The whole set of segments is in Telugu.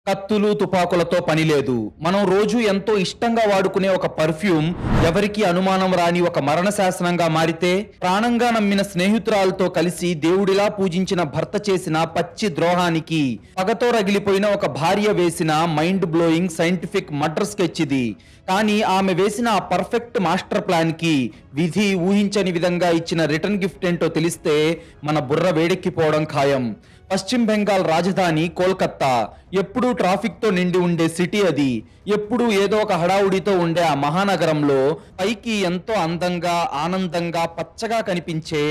కత్తులు తుపాకులతో పని లేదు. మనం రోజు ఎంతో ఇష్టంగా వాడుకునే ఒక పర్ఫ్యూమ్ ఎవరికి అనుమానం రాని ఒక మరణ శాసనంగా మారితే, ప్రాణంగా నమ్మిన స్నేహితురాలతో కలిసి దేవుడిలా పూజించిన భర్త చేసిన పచ్చి ద్రోహానికి పగతో రగిలిపోయిన ఒక భార్య వేసిన mind blowing scientific murder sketch ఇది. కానీ ఆమె వేసిన ఆ పర్ఫెక్ట్ మాస్టర్ ప్లాన్ కి విధి ఊహించని విధంగా ఇచ్చిన రిటర్న్ గిఫ్ట్ ఏంటో తెలిస్తే మన బుర్ర వేడెక్కిపోవడం ఖాయం. పశ్చిమ బెంగాల్ రాజధాని కోల్కత్తా. ఎప్పుడూ ట్రాఫిక్ తో నిండి ఉండే సిటీ అది. ఎప్పుడూ ఏదో ఒక హడావుడితో ఉండే ఆ మహానగరంలో పైకి ఎంతో అందంగా ఆనందంగా పచ్చగా కనిపించే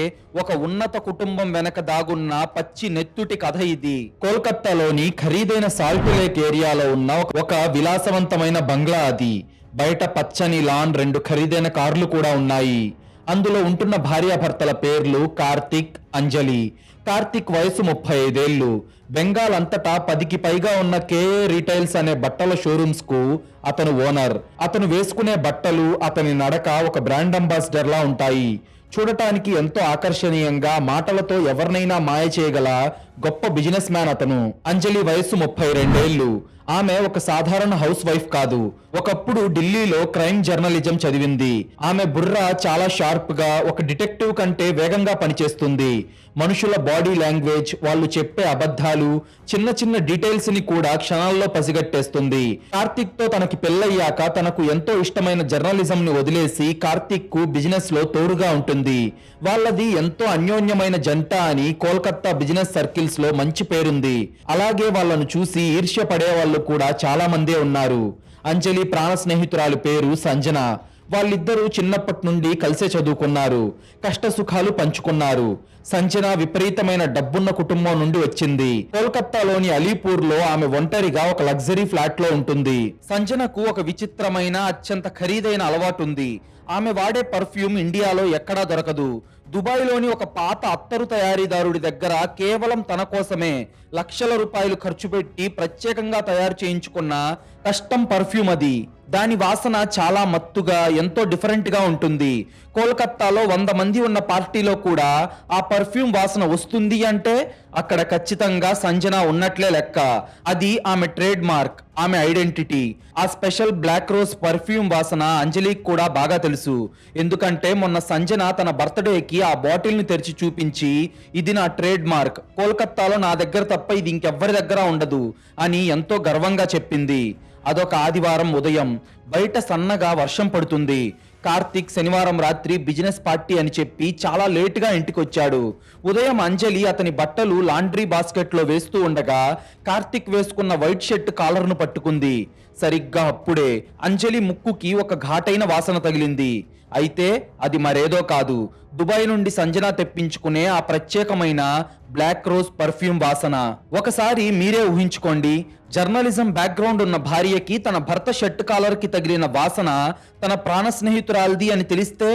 ఒక ఉన్నత కుటుంబం వెనక దాగున్న పచ్చి నెత్తుటి కథ ఇది. కోల్కత్తాలోని ఖరీదైన సాల్ట్ లేక్ ఏరియాలో ఉన్న ఒక విలాసవంతమైన బంగ్లా అది. బయట పచ్చని లాన్, 2 ఖరీదైన కార్లు కూడా ఉన్నాయి. అందులో ఉంటున్న భార్యాభర్తల పేర్లు కార్తిక్, అంజలి. కార్తిక్ వయసు 35 ఏళ్లు. బెంగాల్ అంతటా 10కి పైగా ఉన్న కేఏ రీటైల్స్ అనే బట్టల షోరూమ్స్ కు అతను ఓనర్. అతను వేసుకునే బట్టలు, అతని నడక ఒక బ్రాండ్ అంబాసిడర్ లా ఉంటాయి. చూడటానికి ఎంతో ఆకర్షణీయంగా, మాటలతో ఎవరినైనా మాయ చేయగల గొప్ప బిజినెస్ మ్యాన్ అతను. అంజలి వయసు 32 ఏళ్లు. ఆమె ఒక సాధారణ హౌస్ వైఫ్ కాదు. ఒకప్పుడు ఢిల్లీలో క్రైమ్ జర్నలిజం చదివింది. ఆమె బుర్ర చాలా షార్ప్ గా, ఒక డిటెక్టివ్ కంటే వేగంగా పనిచేస్తుంది. మనుషుల బాడీ లాంగ్వేజ్, వాళ్ళు చెప్పే అబద్ధాలు, చిన్న చిన్న డీటెయిల్స్ ని కూడా క్షణాల్లో పసిగట్టేస్తుంది. కార్తిక్ తో తనకి పెళ్ళయ్యాక తనకు ఎంతో ఇష్టమైన జర్నలిజం ని వదిలేసి కార్తిక్ కు బిజినెస్ లో తోడుగా ఉంటుంది. వాళ్ళది ఎంతో అన్యోన్యమైన జంట అని కోల్కత్తా బిజినెస్ సర్కిల్స్ లో మంచి పేరుంది. అలాగే వాళ్ళను చూసి ఈర్ష్య పడే వాళ్ళు కూడా చాలా మందే ఉన్నారు. అంజలి ప్రాణ స్నేహితురాలి పేరు సంజన. వాళ్ళిద్దరూ చిన్నప్పటి నుండి కలిసే చదువుకున్నారు. కష్ట సుఖాలు పంచుకున్నారు. సంజన విపరీతమైన డబ్బున్న కుటుంబం నుండి వచ్చింది. కోల్కత్తాలోని అలీపూర్ లో ఆమె ఒంటరిగా ఒక లగ్జరీ ఫ్లాట్ లో ఉంటుంది. సంజనకు ఒక విచిత్రమైన, అత్యంత ఖరీదైన అలవాటు ఉంది. ఆమె వాడే పర్ఫ్యూమ్ ఇండియాలో ఎక్కడా దొరకదు. దుబాయ్లోని ఒక పాత అత్తరు తయారీదారుడి దగ్గర కేవలం తన కోసమే లక్షల రూపాయలు ఖర్చు పెట్టి ప్రత్యేకంగా తయారు చేయించుకున్న కస్టమ్ పర్ఫ్యూమ్ అది. దాని వాసన చాలా మత్తుగా, ఎంతో డిఫరెంట్ గా ఉంటుంది. కోల్కత్తాలో 100 మంది ఉన్న పార్టీలో కూడా ఆ పర్ఫ్యూమ్ వాసన వస్తుంది అంటే అక్కడ ఖచ్చితంగా సంజన ఉన్నట్లే లెక్క. అది ఆమె ట్రేడ్ మార్క్, ఆమె ఐడెంటిటీ. ఆ స్పెషల్ బ్లాక్ రోజ్ పర్ఫ్యూమ్ వాసన అంజలికి కూడా బాగా తెలుసు. ఎందుకంటే మొన్న సంజన తన బర్త్డేకి ఆ బాటిల్ ని తెరిచి చూపించి, ఇది నా ట్రేడ్ మార్క్, కోల్కత్తాలో నా దగ్గర తప్ప ఇది ఇంకెవ్వరి దగ్గర ఉండదు అని ఎంతో గర్వంగా చెప్పింది. అదొక ఆదివారం ఉదయం. బయట సన్నగా వర్షం పడుతుంది. కార్తిక్ శనివారం రాత్రి బిజినెస్ పార్టీ అని చెప్పి చాలా లేటుగా ఇంటికి వచ్చాడు. ఉదయం అంజలి అతని బట్టలు లాండ్రీ బాస్కెట్ లో వేస్తూ ఉండగా కార్తిక్ వేసుకున్న వైట్ షర్ట్ కాలర్ను పట్టుకుంది. సరిగ్గా అప్పుడే అంజలి ముక్కుకి ఒక ఘాటైన వాసన తగిలింది. అయితే అది మరేదో కాదు, దుబాయ్ నుండి సంజన తెప్పించుకునే ఆ ప్రత్యేకమైన బ్లాక్ రోజ్ పర్ఫ్యూమ్ వాసన. ఒకసారి మీరే ఊహించుకోండి, జర్నలిజం బ్యాక్గ్రౌండ్ ఉన్న భార్యకి తన భర్త షర్ట్ కాలర్ కి తగిలిన వాసన తన ప్రాణ స్నేహితురాలిది అని తెలిస్తే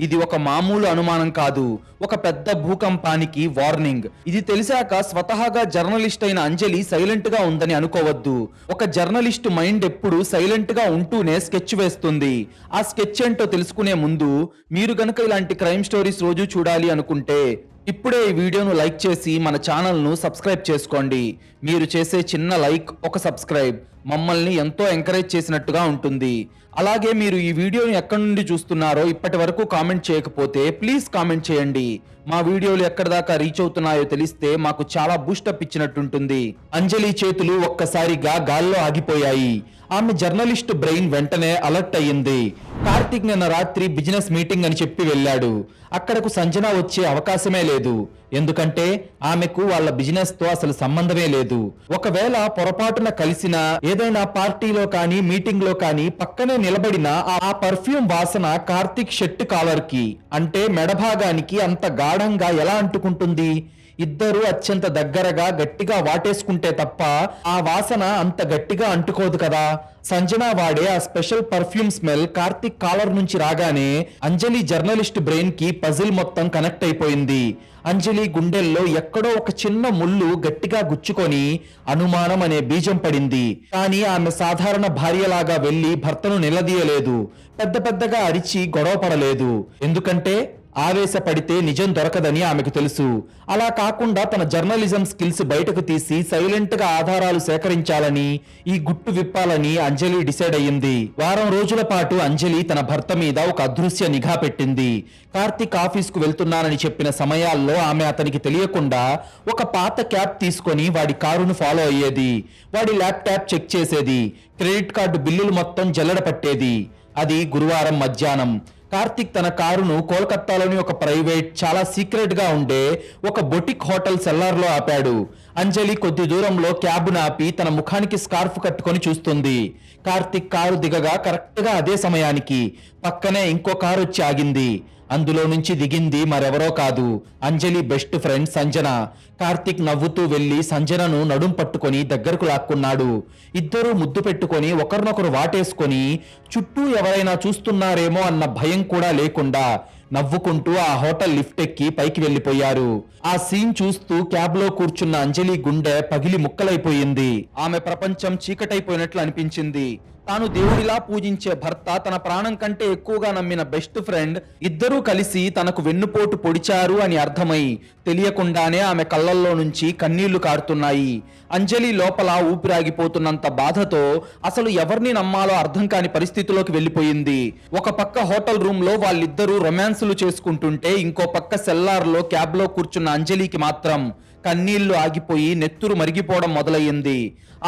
ఇది ఒక మామూలు అనుమానం కాదు, ఒక పెద్ద భూకంపానికి వార్నింగ్. ఇది తెలిసాక స్వతహాగా జర్నలిస్ట్ అయిన అంజలి సైలెంట్ గా ఉందని అనుకోవద్దు. ఒక జర్నలిస్ట్ మైండ్ ఎప్పుడు సైలెంట్ గా ఉంటూనే స్కెచ్ వేస్తుంది. ఆ స్కెచ్ ఏంటో తెలుసుకునే ముందు మీరు గనుక ఇలాంటి క్రైమ్ స్టోరీస్ రోజు చూడాలి అనుకుంటే ఇప్పుడే ఈ వీడియోను లైక్ చేసి మన ఛానల్ను సబ్స్క్రైబ్ చేసుకోండి. మీరు చేసే చిన్న లైక్, ఒక సబ్స్క్రైబ్ మమ్మల్ని ఎంతో ఎంకరేజ్ చేసినట్టుగా ఉంటుంది. అలాగే మీరు ఈ వీడియోని ఎక్కడి నుండి చూస్తున్నారో ఇప్పటి వరకు కామెంట్ చేయకపోతే ప్లీజ్ కామెంట్ చేయండి. మా వీడియోలు ఎక్కడి దాకా రీచ్ అవుతున్నాయో తెలిస్తే మాకు చాలా బూస్టప్ ఇచ్చినట్టుంటుంది. అంజలి చేతులు ఒక్కసారిగా గాల్లో ఆగిపోయాయి. ఆమె జర్నలిస్ట్ బ్రెయిన్ వెంటనే అలర్ట్ అయ్యింది. కార్తిక్ నిన్న రాత్రి బిజినెస్ మీటింగ్ అని చెప్పి వెళ్ళాడు. అక్కడకు సంజన వచ్చే అవకాశమే లేదు. ఎందుకంటే ఆమెకు వాళ్ళ బిజినెస్ తో అసలు సంబంధమే లేదు. ఒకవేళ పొరపాటున కలిసిన ఏదైనా పార్టీలో కానీ మీటింగ్ లో కానీ పక్కనే నిలబడిన ఆ పర్ఫ్యూమ్ వాసన కార్తిక్ షర్ట్ కాలర్ కి, అంటే మెడభాగానికి అంత గాఢంగా ఎలా అంటుకుంటుంది? ఇద్దరు అత్యంత దగ్గరగా గట్టిగా వాటేసుకుంటే తప్ప ఆ వాసన అంత గట్టిగా అంటుకోదు కదా. సంజన వాడే ఆ special perfume smell Karthik collar నుంచి రాగానే అంజలి జర్నలిస్ట్ బ్రెయిన్ కి పజిల్ మొత్తం కనెక్ట్ అయిపోయింది. అంజలి గుండెల్లో ఎక్కడో ఒక చిన్న ముళ్ళు గట్టిగా గుచ్చుకొని అనుమానం అనే బీజం పడింది. కానీ ఆమె సాధారణ భార్యలాగా వెళ్లి భర్తను నిలదీయలేదు. పెద్ద పెద్దగా అరిచి గొడవ పడలేదు. ఎందుకంటే ఆవేశపడితే నిజం దొరకదని ఆమెకు తెలుసు. అలా కాకుండా తన జర్నలిజం స్కిల్స్ బయటకు తీసి సైలెంట్ గా ఆధారాలు సేకరించాలని, ఈ గుట్టు విప్పాలని అంజలి డిసైడ్ అయ్యింది. వారం రోజుల పాటు అంజలి తన భర్త మీద ఒక అదృశ్య నిఘా పెట్టింది. కార్తిక్ ఆఫీస్ కు వెళ్తున్నానని చెప్పిన సమయాల్లో ఆమె అతనికి తెలియకుండా ఒక పాత క్యాబ్ తీసుకొని వాడి కారును ఫాలో అయ్యేది. వాడి ల్యాప్టాప్ చెక్ చేసేది. క్రెడిట్ కార్డు బిల్లులు మొత్తం జల్లెడ పట్టేది. అది గురువారం మధ్యాహ్నం. కార్తిక్ తన కారును కోల్కతాలోని ఒక ప్రైవేట్, చాలా సీక్రెట్ గా ఉండే ఒక బొటిక్ హోటల్ సెల్లార్ లో ఆపాడు. అంజలి కొద్ది దూరంలో క్యాబ్ను ఆపి తన ముఖానికి స్కార్ఫ్ కట్టుకొని చూస్తుంది. కార్తిక్ కారు దిగగా కరెక్ట్ గా అదే సమయానికి పక్కనే ఇంకో కారు వచ్చి ఆగింది. అందులో నుంచి దిగింది మరెవరో కాదు, అంజలి బెస్ట్ ఫ్రెండ్ సంజన. కార్తిక్ నవ్వుతూ వెళ్లి సంజనను నడుం పట్టుకొని దగ్గరకు లాక్కున్నాడు. ఇద్దరూ ముద్దు పెట్టుకొని ఒకరినొకరు వాటేసుకొని చుట్టూ ఎవరైనా చూస్తున్నారేమో అన్న భయం కూడా లేకుండా నవ్వుకుంటూ ఆ హోటల్ లిఫ్ట్ ఎక్కి పైకి వెళ్లిపోయారు. ఆ సీన్ చూస్తూ క్యాబ్ లో కూర్చున్న అంజలి గుండె పగిలి ముక్కలైపోయింది. ఆమె ప్రపంచం చీకటైపోయినట్లు అనిపించింది. తాను దేవుడిలా పూజించే భర్త, తన ప్రాణం కంటే ఎక్కువగా నమ్మిన బెస్ట్ ఫ్రెండ్ ఇద్దరూ కలిసి తనకు వెన్నుపోటు పొడిచారు అని అర్థమై తెలియకుండానే ఆమె కళ్ళల్లో నుంచి కన్నీళ్లు కారుతున్నాయి. అంజలి లోపల ఊపిరాగిపోతున్నంత బాధతో అసలు ఎవరిని నమ్మాలో అర్థం కాని పరిస్థితిలోకి వెళ్లిపోయింది. ఒక పక్క హోటల్ రూమ్ లో వాళ్ళిద్దరూ రొమాన్సులు చేసుకుంటుంటే, ఇంకో పక్క సెల్లార్ లో క్యాబ్ లో కూర్చున్న అంజలికి మాత్రం కన్నీళ్లు ఆగిపోయి నెత్తురు మరిగిపోవడం మొదలయ్యింది.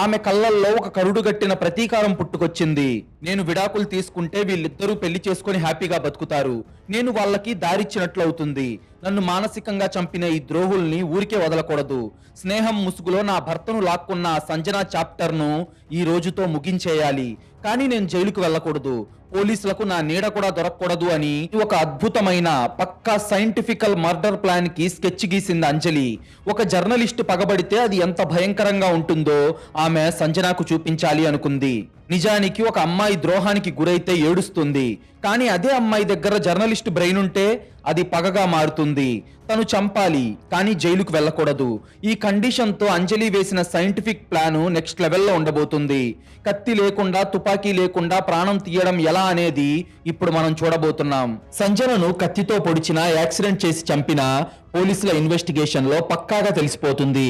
ఆమె కళ్ళల్లో ఒక కరుడుగట్టిన ప్రతీకారం పుట్టుకొచ్చింది. నేను విడాకులు తీసుకుంటే వీళ్ళిద్దరూ పెళ్లి చేసుకుని హ్యాపీగా బతుకుతారు. నేను వాళ్ళకి దారిచ్చినట్లవుతుంది. నన్ను మానసికంగా చంపిన ఈ ద్రోహుల్ని ఊరికే వదలకూడదు. స్నేహం ముసుగులో నా భర్తను లాక్కున్న సంజన చాప్టర్ ను ఈ రోజుతో ముగించేయాలి. కానీ నేను జైలుకు వెళ్ళకూడదు. పోలీసులకు నా నీడ కూడా దొరకకూడదు అని ఒక అద్భుతమైన పక్కా సైంటిఫికల్ మర్డర్ ప్లాన్ కి స్కెచ్ గీసింది అంజలి. ఒక జర్నలిస్ట్ పగబడితే అది ఎంత భయంకరంగా ఉంటుందో ఆమె సంజనకు చూపించాలి అనుకుంది. నిజానికి ఒక అమ్మాయి ద్రోహానికి గురైతే ఏడుస్తుంది. కానీ అదే అమ్మాయి దగ్గర జర్నలిస్ట్ బ్రెయిన్ ఉంటే అది పగగా మారుతుంది. తను చంపాలి, కానీ జైలుకు వెళ్ళకూడదు. ఈ కండిషన్ తో అంజలి వేసిన సైంటిఫిక్ ప్లాను నెక్స్ట్ లెవెల్లో ఉండబోతుంది. కత్తి లేకుండా, తుపాకీ లేకుండా ప్రాణం తీయడం ఎలా అనేది ఇప్పుడు మనం చూడబోతున్నాం. సంజనను కత్తితో పొడిచినా, యాక్సిడెంట్ చేసి చంపినా పోలీసుల ఇన్వెస్టిగేషన్ లో పక్కాగా తెలిసిపోతుంది.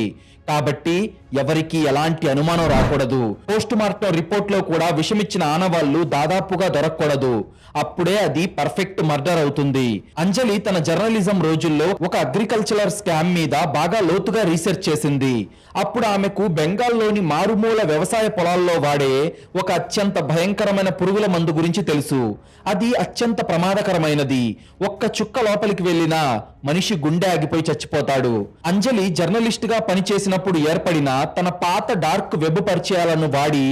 కాబట్టి ఎవరికి ఎలాంటి అనుమానం రాకూడదు. పోస్ట్ మార్టం రిపోర్ట్ లో కూడా విషమిచ్చిన ఆనవాళ్లు దాదాపుగా దొరకకూడదు. అప్పుడే అది పర్ఫెక్ట్ మర్డర్ అవుతుంది. అంజలి తన జర్నలిజం రోజుల్లో ఒక అగ్రికల్చరల్ స్కామ్ మీద బాగా లోతుగా రీసెర్చ్ చేసింది. అప్పుడు ఆమెకు బెంగాల్లోని మారుమూల వ్యవసాయ పొలాల్లో వాడే ఒక అత్యంత భయంకరమైన పురుగుల మందు గురించి తెలుసు. అది అత్యంత ప్రమాదకరమైనది. ఒక్క చుక్క లోపలికి వెళ్ళినా మనిషి గుండె ఆగిపోయి చచ్చిపోతాడు. అంజలి జర్నలిస్ట్ గా పనిచేసినప్పుడు ఏర్పడిన తన పాత డార్క్ వెబ్ పరిచయాలను వాడి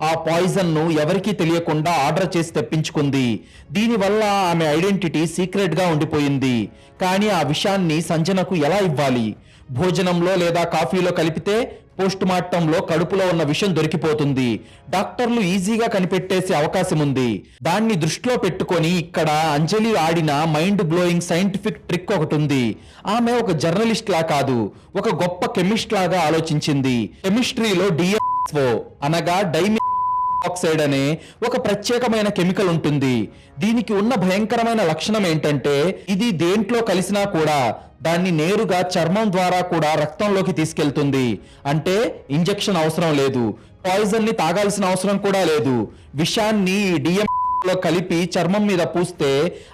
ఆ పాయిజన్ ను ఎవరికీ తెలియకుండా ఆర్డర్ చేసి తెప్పించుకుంది. దీనివల్ల ఆమె ఐడెంటిటీ సీక్రెట్ గా ఉండిపోయింది. కానీ ఆ విషయాన్ని సంజనకు ఎలా ఇవ్వాలి? భోజనంలో లేదా కాఫీలో కలిపితే పోస్ట్ మార్టంలో కడుపులో ఉన్న విషయం దొరికిపోతుంది. డాక్టర్లు ఈజీగా కనిపెట్టేసే అవకాశం ఉంది. దాన్ని దృష్టిలో పెట్టుకొని ఇక్కడ అంజలి ఆడిన మైండ్ బ్లోయింగ్ సైంటిఫిక్ ట్రిక్ ఒకటి ఉంది. ఆమె ఒక జర్నలిస్ట్ లా కాదు, ఒక గొప్ప కెమిస్ట్ లాగా ఆలోచించింది. కెమిస్ట్రీలో DMSO అనగా డైమి ఆక్సైడ్ అనే ఒక ప్రత్యేకమైన కెమికల్ ఉంటుంది. దీనికి ఉన్న భయంకరమైన లక్షణం ఏంటంటే, ఇది దేంట్లో కలిసినా కూడా దాన్ని నేరుగా చర్మం ద్వారా కూడా రక్తంలోకి తీసుకెళ్తుంది. అంటే ఇంజెక్షన్ అవసరం లేదు, పాయిజన్ ని తాగాల్సిన అవసరం కూడా లేదు. విషాన్ని డిఎం లో కలిపి చర్మం మీద పూస్తే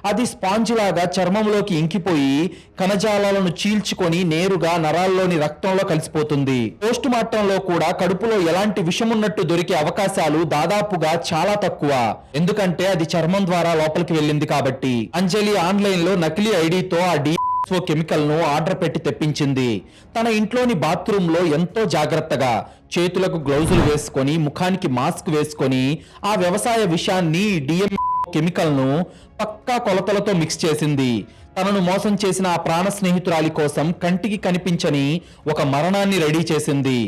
అది స్పాంజ్ లాగా చర్మంలోకి ఇంకిపోయి కణజాలాలను చీల్చుకొని నేరుగా నరాల్లోని రక్తంలో కలిసిపోతుంది. పోస్ట్ మార్టంలో కూడా కడుపులో ఎలాంటి విషమున్నట్టు దొరికే అవకాశాలు దాదాపుగా చాలా తక్కువ. ఎందుకంటే అది చర్మం ద్వారా లోపలికి వెళ్ళింది కాబట్టి. అంజలి ఆన్లైన్ లో నకిలీ ఐడితో ఆ కెమికల్ ను ఆర్డర్ పెట్టి తెప్పించింది. తన ఇంట్లోని బాత్రూమ్ లో ఎంతో జాగ్రత్తగా చేతులకు గ్లౌజులు వేసుకొని, ముఖానికి మాస్క్ వేసుకొని ఆ వ్యవసాయ విషాన్ని డిఎం కెమికల్ ను పక్కా కొలతలతో మిక్స్ చేసింది. తనను మోసం చేసిన ఆ ప్రాణ స్నేహితురాలి కోసం కంటికి కనిపించని ఒక మరణాన్ని రెడీ చేసింది.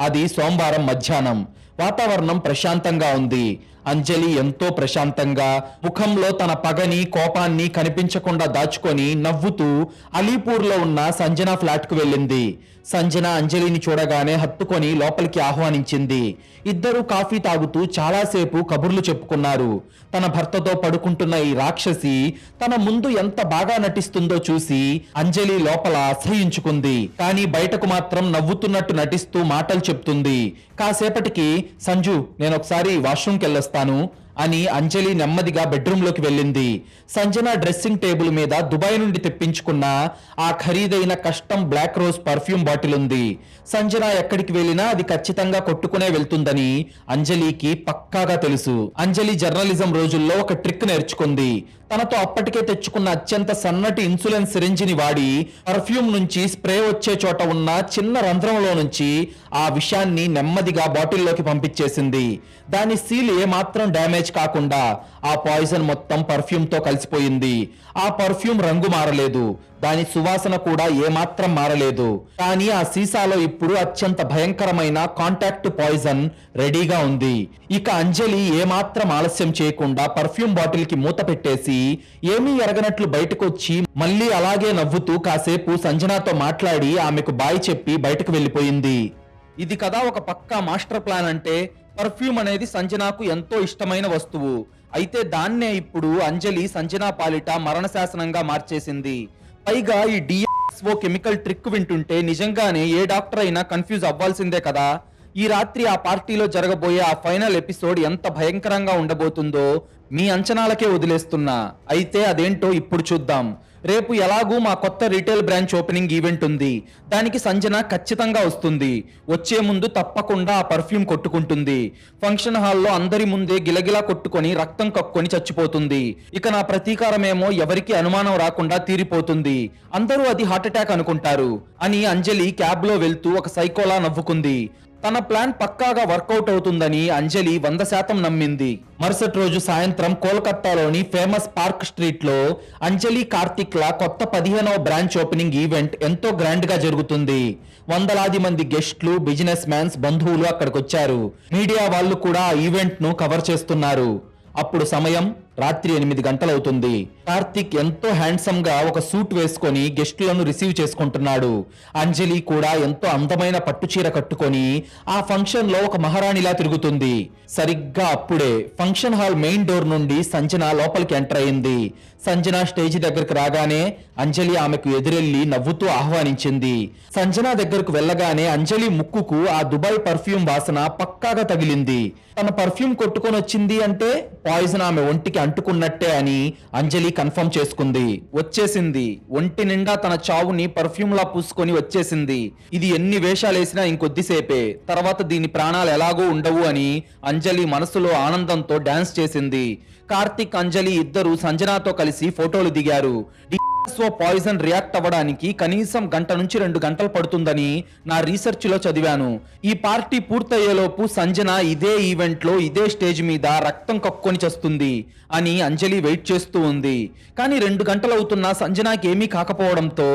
అది సోమవారం మధ్యాహ్నం. వాతావరణం ప్రశాంతంగా ఉంది. అంజలి ఎంతో ప్రశాంతంగా ముఖంలో తన పగని కోపాన్ని కనిపించకుండా దాచుకొని నవ్వుతూ అలీపూర్లో ఉన్న సంజన ఫ్లాట్ కు వెళ్ళింది. సంజన అంజలిని చూడగానే హత్తుకొని లోపలికి ఆహ్వానించింది. ఇద్దరు కాఫీ తాగుతూ చాలాసేపు కబుర్లు చెప్పుకున్నారు. తన భర్తతో పడుకుంటున్న ఈ రాక్షసి తన ముందు ఎంత బాగా నటిస్తుందో చూసి అంజలి లోపల అసహ్యించుకుంది. కానీ బయటకు మాత్రం నవ్వుతున్నట్టు నటిస్తూ మాటలు చెప్తుంది. కాసేపటికి సంజు, నేనొకసారి వాష్రూమ్కి వెళ్ళొస్తాను అని అంజలి నెమ్మదిగా బెడ్రూమ్లోకి వెళ్ళింది. సంజన డ్రెస్సింగ్ టేబుల్ మీద దుబాయ్ నుండి తెప్పించుకున్న ఆ ఖరీదైన custom black rose perfume bottle ఉంది. సంజన ఎక్కడికి వెళ్ళినా అది ఖచ్చితంగా కొట్టుకునే వెళ్తుందని అంజలికి పక్కాగా తెలుసు. అంజలి జర్నలిజం రోజుల్లో ఒక ట్రిక్ నేర్చుకుంది. తనతో అప్పటికే తెచ్చుకున్న అత్యంత సన్నటి ఇన్సులిన్ సిరింజిని వాడి పర్ఫ్యూమ్ నుంచి స్ప్రే వచ్చే చోట ఉన్న చిన్న రంధ్రంలో నుంచి ఆ విషయాన్ని నెమ్మదిగా బాటిల్లోకి పంపించేసింది. దాని సీల్ ఏమాత్రం డ్యామేజ్ కాకుండా ఆ పాయిజన్ మొత్తం పర్ఫ్యూమ్ తో కలిసిపోయింది. ఆ పర్ఫ్యూమ్ రంగు మారలేదు, దాని సువాసన కూడా ఏమాత్రం మారలేదు. కానీ ఆ సీసాలో ఇప్పుడు అత్యంత భయంకరమైన కాంటాక్ట్ పాయిజన్ రెడీగా ఉంది. ఇక అంజలి ఏమాత్రం ఆలస్యం చేయకుండా పర్ఫ్యూమ్ బాటిల్ కి మూత పెట్టేసి ఏమీ ఎరగనట్లు బయటకొచ్చి మళ్ళీ అలాగే నవ్వుతూ కాసేపు సంజనాతో మాట్లాడి ఆమెకు బాయ్ చెప్పి బయటకు వెళ్ళిపోయింది. ఇది కదా ఒక పక్కా మాస్టర్ ప్లాన్ అంటే. పర్ఫ్యూమ్ అనేది సంజనాకు ఎంతో ఇష్టమైన వస్తువు. అయితే దాన్నే ఇప్పుడు అంజలి సంజనా పాలిట మరణ శాసనంగా మార్చేసింది. పైగా ఈ డిఎస్ఓ కెమికల్ ట్రిక్ వింటుంటే నిజంగానే ఏ డాక్టర్ అయినా కన్ఫ్యూజ్ అవ్వాల్సిందే కదా. ఈ రాత్రి ఆ పార్టీలో జరగబోయే ఆ ఫైనల్ ఎపిసోడ్ ఎంత భయంకరంగా ఉండబోతుందో మీ అంచనాలకే వదిలేస్తున్నా. అయితే అదేంటో ఇప్పుడు చూద్దాం. రేపు ఎలాగూ మా కొత్త రీటైల్ బ్రాంచ్ ఓపెనింగ్ ఈవెంట్ ఉంది. దానికి సంజన ఖచ్చితంగా వస్తుంది. వచ్చే ముందు తప్పకుండా ఆ పర్ఫ్యూమ్ కొట్టుకుంటుంది. ఫంక్షన్ హాల్లో అందరి ముందే గిలగిలా కొట్టుకొని రక్తం కక్కుని చచ్చిపోతుంది. ఇక నా ప్రతీకారమేమో ఎవరికి అనుమానం రాకుండా తీరిపోతుంది. అందరూ అది హార్ట్ అటాక్ అనుకుంటారు అని అంజలి క్యాబ్ లో వెళ్తూ ఒక సైకోలా నవ్వుకుంది. తన ప్లాన్ పక్కాగా వర్కౌట్ అవుతుందని అంజలి 100% నమ్మింది. మరుసటి రోజు సాయంత్రం కోల్కతాలోని ఫేమస్ పార్క్ స్ట్రీట్ లో అంజలి కార్తిక్ ల కొత్త 15వ బ్రాంచ్ ఓపెనింగ్ ఈవెంట్ ఎంతో గ్రాండ్ గా జరుగుతుంది. వందలాది మంది గెస్ట్లు, బిజినెస్ మ్యాన్స్, బంధువులు అక్కడికి వచ్చారు. మీడియా వాళ్ళు కూడా ఆ ఈవెంట్ ను కవర్ చేస్తున్నారు. అప్పుడు సమయం రాత్రి 8 గంటలవుతుంది. కార్తిక్ ఎంతో హ్యాండ్సమ్ గా ఒక సూట్ వేసుకొని గెస్టులను రిసీవ్ చేసుకుంటున్నాడు. అంజలి కూడా ఎంతో అందమైన పట్టుచీర కట్టుకొని ఆ ఫంక్షన్ లో ఒక మహారాణిలా తిరుగుతుంది. సరిగ్గా అప్పుడే ఫంక్షన్ హాల్ మెయిన్ డోర్ నుండి సంజన లోపలికి ఎంటర్ అయింది. సంజన స్టేజ్ దగ్గరకు రాగానే అంజలి ఆమెకు ఎదురెళ్లి నవ్వుతూ ఆహ్వానించింది. సంజన దగ్గరకు వెళ్ళగానే అంజలి ముక్కుకు ఆ దుబాయ్ పర్ఫ్యూమ్ వాసన పక్కాగా తగిలింది. తన పర్ఫ్యూమ్ కొట్టుకొని వచ్చింది అంటే పాయిజన్ ఆమె ఒంటికి అంటుకున్నట్టే అని అంజలి కన్ఫర్మ్ చేసుకుంది. వచ్చేసింది, ఒంటి నిండా తన చావుని పర్ఫ్యూమ్ లా పూసుకొని వచ్చేసింది. ఇది ఎన్ని వేషాలేసినా ఇంకొద్దిసేపే, తర్వాత దీని ప్రాణాలు ఎలాగో ఉండవు అని అంజలి మనసులో ఆనందంతో డాన్స్ చేసింది. కార్తిక్, అంజలి ఇద్దరు సంజనాతో కలిసి ఫోటోలు దిగారు. పాయిజన్ రియాక్ట్ అవ్వడానికి కనీసం 1 నుంచి 2 గంటలు పడుతుందని నా రీసెర్చ్ లో చదివాను. ఈ పార్టీ పూర్తయ్యేలోపు సంజన ఇదే ఈవెంట్ లో ఇదే స్టేజ్ మీద రక్తం కక్కుని చస్తుంది అని అంజలి వెయిట్ చేస్తూ ఉంది. కానీ 2 గంటలు అవుతున్నా సంజనాకి ఏమీ కాకపోవడంతో